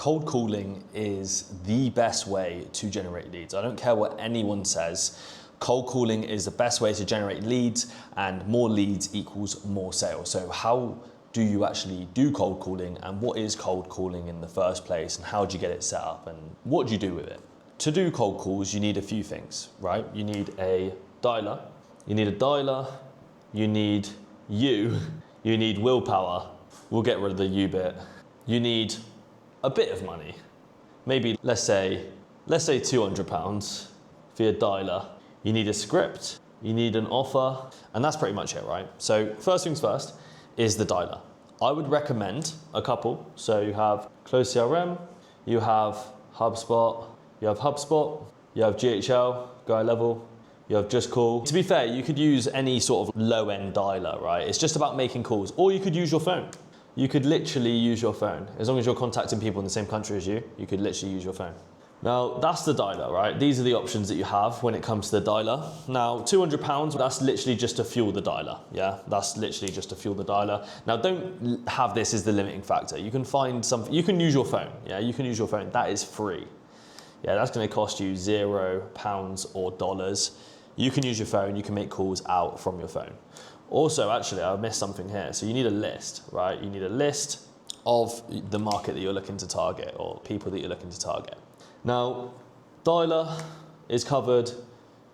Cold calling is the best way to generate leads. I don't care what anyone says. Cold calling is the best way to generate leads, and more leads equals more sales. So how do you actually do cold calling, and what is cold calling in the first place, and how do you get it set up, and what do you do with it? To do cold calls, you need a few things, right? You need a dialer, you need you need willpower. We'll get rid of the you bit. You need a bit of money. Maybe let's say £200 for your dialer. You need a script, you need an offer, and that's pretty much it, right? So first things first is the dialer. I would recommend a couple. So you have Close CRM, you have HubSpot, you have GHL, Guy Level, you have Just Call. To be fair, you could use any sort of low-end dialer, right? It's just about making calls, or you could use your phone. You could literally use your phone. As long as you're contacting people in the same country as you could literally use your phone. Now, that's the dialer, right? These are the options that you have when it comes to the dialer. Now, £200, that's literally just to fuel the dialer, yeah? That's literally just to fuel the dialer. Now, don't have this as the limiting factor. You can find something, you can use your phone, yeah? You can use your phone, that is free. Yeah, that's gonna cost you £0 or dollars. You can use your phone, you can make calls out from your phone. Also, actually, I missed something here. So you need a list, right? You need a list of the market that you're looking to target, or people that you're looking to target. Now, dialer is covered,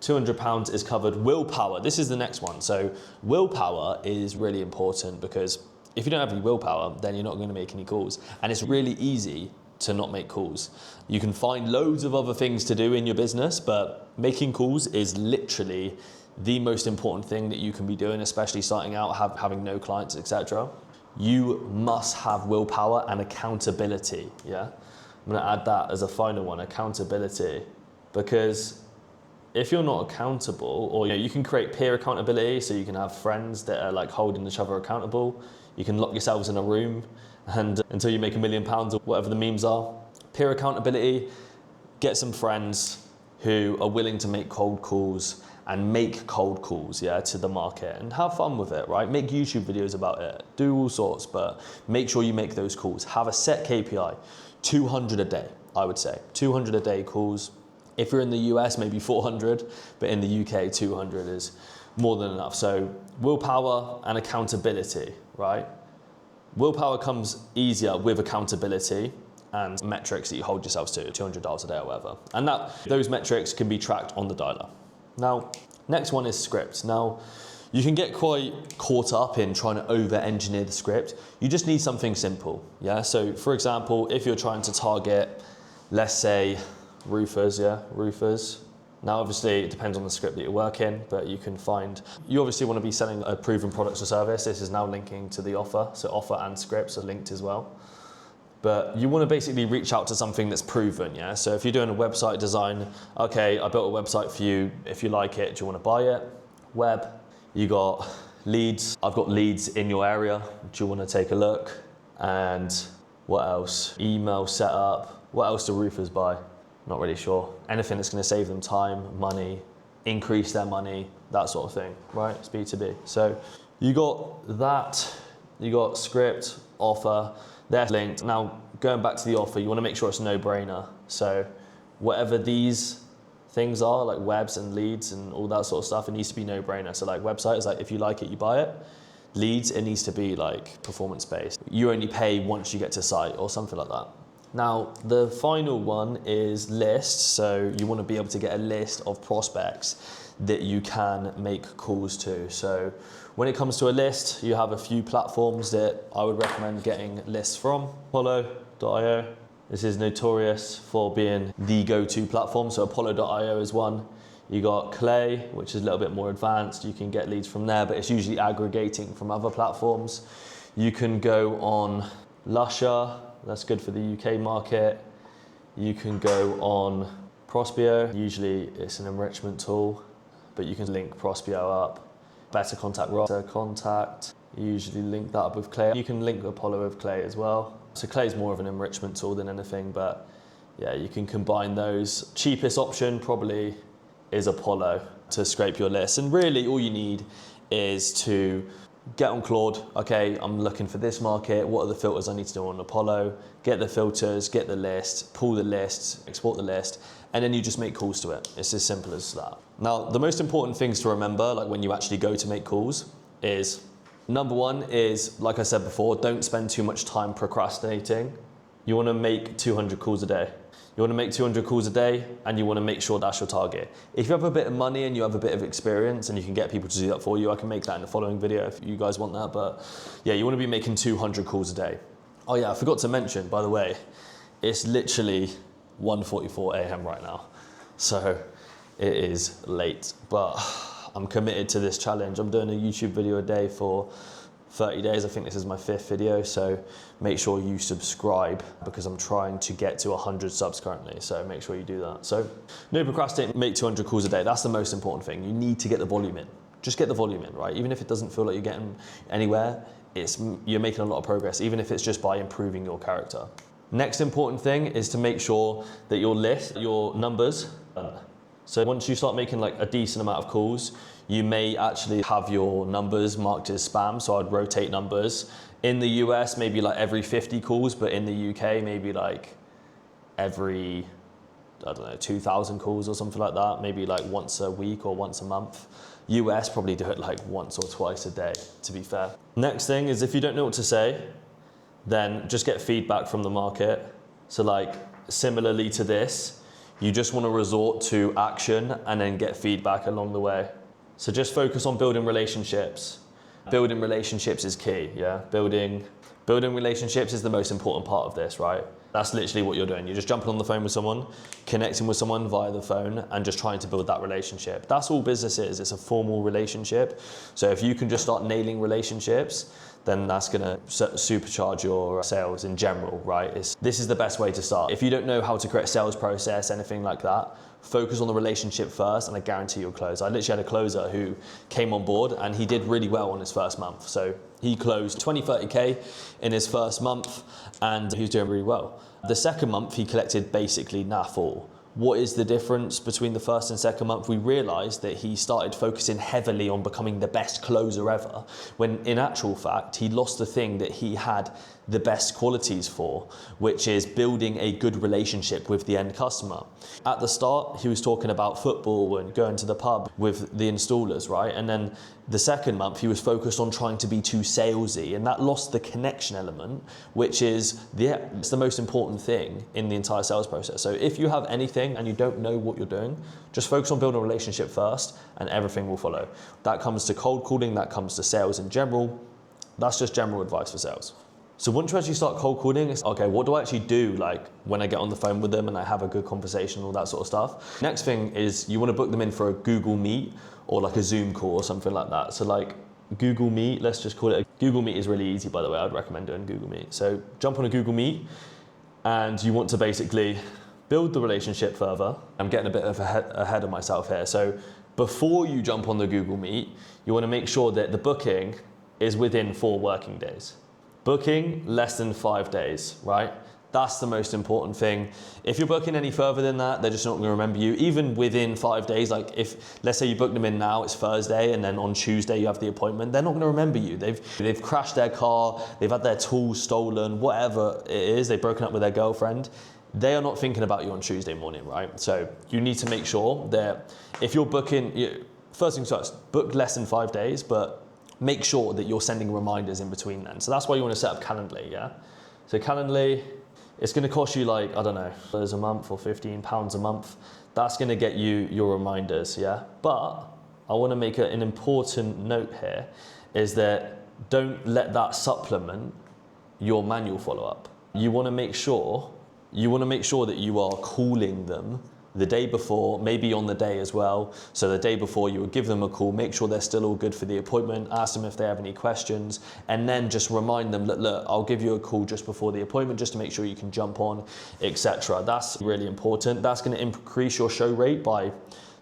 £200 is covered. Willpower, this is the next one. So willpower is really important, because if you don't have any willpower, then you're not gonna make any calls. And it's really easy to not make calls. You can find loads of other things to do in your business, but making calls is literally the most important thing that you can be doing, especially starting out, having no clients, etc. You must have willpower and accountability, yeah? I'm gonna add that as a final one, accountability, because if you're not accountable, or you can create peer accountability, so you can have friends that are like holding each other accountable. You can lock yourselves in a room and until you make £1 million or whatever the memes are. Peer accountability, get some friends who are willing to make cold calls and make cold calls, yeah, to the market, and have fun with it, right? Make YouTube videos about it, do all sorts, but make sure you make those calls. Have a set KPI, 200 a day, I would say. 200 a day calls. If you're in the US, maybe 400, but in the UK, 200 is more than enough. So willpower and accountability, right? Willpower comes easier with accountability and metrics that you hold yourselves to, $200 a day or whatever. And those metrics can be tracked on the dialer. Now, next one is scripts. Now, you can get quite caught up in trying to over-engineer the script. You just need something simple, yeah? So for example, if you're trying to target, let's say, roofers, yeah, roofers. Now, obviously, it depends on the script that you work in, but you obviously want to be selling a proven product or service. This is now linking to the offer, so offer and scripts are linked as well. But you want to basically reach out to something that's proven, yeah? So if you're doing a website design, okay, I built a website for you. If you like it, do you want to buy it? Web, you got leads. I've got leads in your area. Do you want to take a look? And what else? Email setup. What else do roofers buy? Not really sure. Anything that's going to save them time, money, increase their money, that sort of thing, right? It's B2B. So you got that, you got script, offer, they're linked. Now, going back to the offer, you want to make sure it's a no-brainer. So whatever these things are, like webs and leads and all that sort of stuff, it needs to be no-brainer. So like websites, like if you like it, you buy it. Leads, it needs to be like performance-based. You only pay once you get to site or something like that. Now, the final one is lists. So you want to be able to get a list of prospects that you can make calls to. So when it comes to a list, you have a few platforms that I would recommend getting lists from. Apollo.io. This is notorious for being the go-to platform. So Apollo.io is one. You got Clay, which is a little bit more advanced. You can get leads from there, but it's usually aggregating from other platforms. You can go on Lusher. That's good for the UK market. You can go on Prospeo. Usually it's an enrichment tool, but you can link Prospeo up. Better Contact. You usually link that up with Clay. You can link Apollo with Clay as well. So Clay is more of an enrichment tool than anything, but yeah, you can combine those. Cheapest option probably is Apollo to scrape your list. And really all you need is to get on Claude. Okay, I'm looking for this market. What are the filters I need to do on Apollo? Get the filters, get the list, pull the list, export the list, and then you just make calls to it. It's as simple as that. Now, the most important things to remember, like when you actually go to make calls, is number one is, like I said before, don't spend too much time procrastinating. You want to make 200 calls a day. You want to make 200 calls a day, and you want to make sure that's your target. If you have a bit of money and you have a bit of experience and you can get people to do that for you, I can make that in the following video if you guys want that. But yeah, you want to be making 200 calls a day. Oh yeah, I forgot to mention, by the way, it's literally 1:44 a.m. right now. So it is late, but I'm committed to this challenge. I'm doing a YouTube video a day for 30 days. I think this is my 5th video, so make sure you subscribe because I'm trying to get to 100 subs currently, so make sure you do that. So no procrastinate, make 200 calls a day. That's the most important thing. You need to get the volume in. Just get the volume in, right? Even if it doesn't feel like you're getting anywhere, you're making a lot of progress, even if it's just by improving your character. Next important thing is to make sure that your list, your numbers, so once you start making like a decent amount of calls, you may actually have your numbers marked as spam, so I'd rotate numbers. In the US, maybe like every 50 calls, but in the UK, maybe like every, I don't know, 2,000 calls or something like that, maybe like once a week or once a month. US probably do it like once or twice a day, to be fair. Next thing is if you don't know what to say, then just get feedback from the market. So like similarly to this, you just want to resort to action and then get feedback along the way. So just focus on building relationships. Building relationships is key, yeah? Building relationships is the most important part of this, right? That's literally what you're doing. You're just jumping on the phone with someone, connecting with someone via the phone, and just trying to build that relationship. That's all business is. It's a formal relationship. So if you can just start nailing relationships, then that's gonna supercharge your sales in general, right? This is the best way to start. If you don't know how to create a sales process, anything like that, focus on the relationship first and I guarantee you'll close. I literally had a closer who came on board and he did really well on his first month. So he closed 20, 30K in his first month and he was doing really well. The second month he collected basically naff all. What is the difference between the first and second month? We realized that he started focusing heavily on becoming the best closer ever, when in actual fact, he lost the thing that he had the best qualities for, which is building a good relationship with the end customer. At the start, he was talking about football and going to the pub with the installers, right? And then the second month, he was focused on trying to be too salesy, and that lost the connection element, which is it's the most important thing in the entire sales process. So if you have anything and you don't know what you're doing, just focus on building a relationship first and everything will follow. That comes to cold calling, that comes to sales in general. That's just general advice for sales. So once you actually start cold calling, it's okay, what do I actually do like when I get on the phone with them and I have a good conversation, all that sort of stuff? Next thing is you want to book them in for a Google Meet or like a Zoom call or something like that. So like Google Meet, let's just call it Google Meet is really easy, by the way. I'd recommend doing Google Meet. So jump on a Google Meet and you want to basically build the relationship further. I'm getting a bit of ahead of myself here. So before you jump on the Google Meet, you want to make sure that the booking is within 4 working days. Booking less than 5 days, right? That's the most important thing. If you're booking any further than that, they're just not gonna remember you. Even within 5 days, like if, let's say you book them in now, it's Thursday, and then on Tuesday you have the appointment, they're not gonna remember you. They've crashed their car, they've had their tools stolen, whatever it is, they've broken up with their girlfriend. They are not thinking about you on Tuesday morning, right? So you need to make sure that if you're booking, first things first, book less than 5 days, but make sure that you're sending reminders in between then. So that's why you want to set up Calendly, yeah? So Calendly, it's going to cost you like, I don't know, $1 a month or £15 a month. That's going to get you your reminders, yeah? But I want to make an important note here, is that don't let that supplement your manual follow-up. You want to make sure that you are calling them the day before, maybe on the day as well. So the day before you would give them a call, make sure they're still all good for the appointment, ask them if they have any questions, and then just remind them that, look, I'll give you a call just before the appointment just to make sure you can jump on, etc. That's really important. That's going to increase your show rate by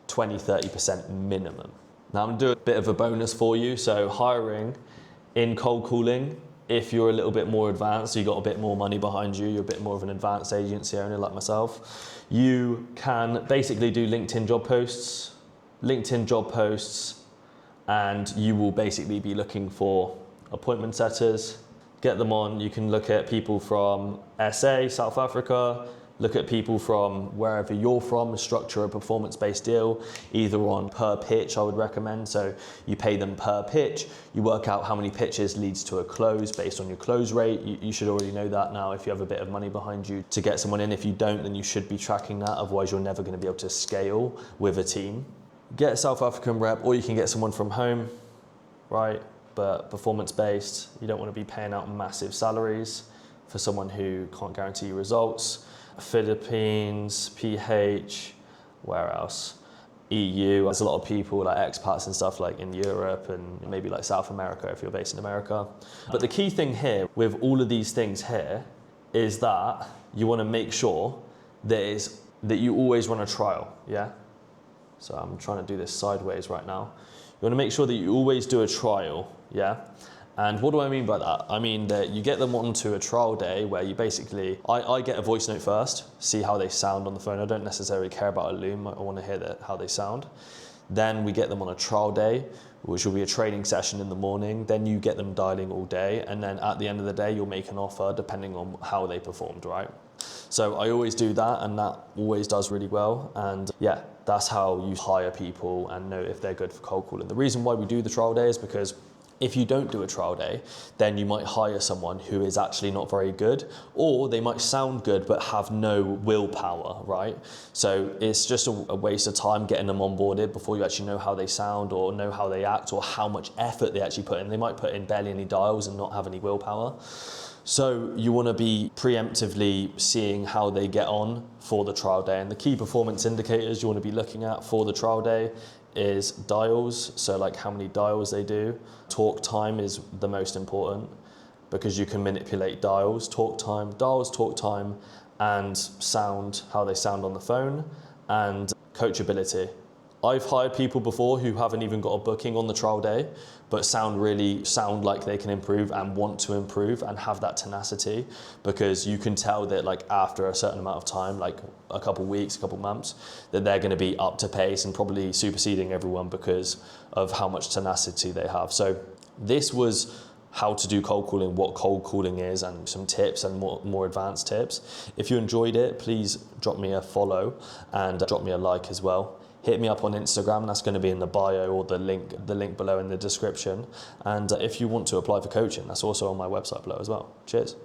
20-30% minimum. Now I'm going to do a bit of a bonus for you. So hiring in cold calling, if you're a little bit more advanced, so you've got a bit more money behind you, you're a bit more of an advanced agency owner like myself, you can basically do LinkedIn job posts and you will basically be looking for appointment setters, get them on. You can look at people from SA, South Africa, look at people from wherever you're from, structure a performance-based deal, either on per pitch, I would recommend. So you pay them per pitch, you work out how many pitches leads to a close based on your close rate. You should already know that now if you have a bit of money behind you to get someone in. If you don't, then you should be tracking that, otherwise you're never gonna be able to scale with a team. Get a South African rep, or you can get someone from home, right? But performance-based, you don't wanna be paying out massive salaries for someone who can't guarantee you results. Philippines, PH, where else? EU, there's a lot of people like expats and stuff like in Europe and maybe like South America if you're based in America. But the key thing here with all of these things here is that you want to make sure that you always run a trial, yeah? So I'm trying to do this sideways right now. You want to make sure that you always do a trial, yeah? And what do I mean by that? I mean that you get them onto a trial day where you basically, I get a voice note first, see how they sound on the phone. I don't necessarily care about a loom, I want to hear how they sound. Then we get them on a trial day, which will be a training session in the morning. Then you get them dialing all day. And then at the end of the day, you'll make an offer depending on how they performed, right? So I always do that, and that always does really well. And yeah, that's how you hire people and know if they're good for cold calling. The reason why we do the trial day is because if you don't do a trial day, then you might hire someone who is actually not very good, or they might sound good but have no willpower, right? So it's just a waste of time getting them onboarded before you actually know how they sound or know how they act or how much effort they actually put in. They might put in barely any dials and not have any willpower. So you want to be preemptively seeing how they get on for the trial day. And the key performance indicators you want to be looking at for the trial day is dials, so like how many dials they do. Talk time is the most important because you can manipulate dials, talk time, and sound, how they sound on the phone, and coachability. I've hired people before who haven't even got a booking on the trial day, but sound like they can improve and want to improve and have that tenacity, because you can tell that like after a certain amount of time, like a couple weeks, a couple months, that they're going to be up to pace and probably superseding everyone because of how much tenacity they have. So this was how to do cold calling, what cold calling is, and some tips and more advanced tips. If you enjoyed it, please drop me a follow and drop me a like as well. Hit me up on Instagram, that's going to be in the bio or the link below in the description. And if you want to apply for coaching, that's also on my website below as well. Cheers.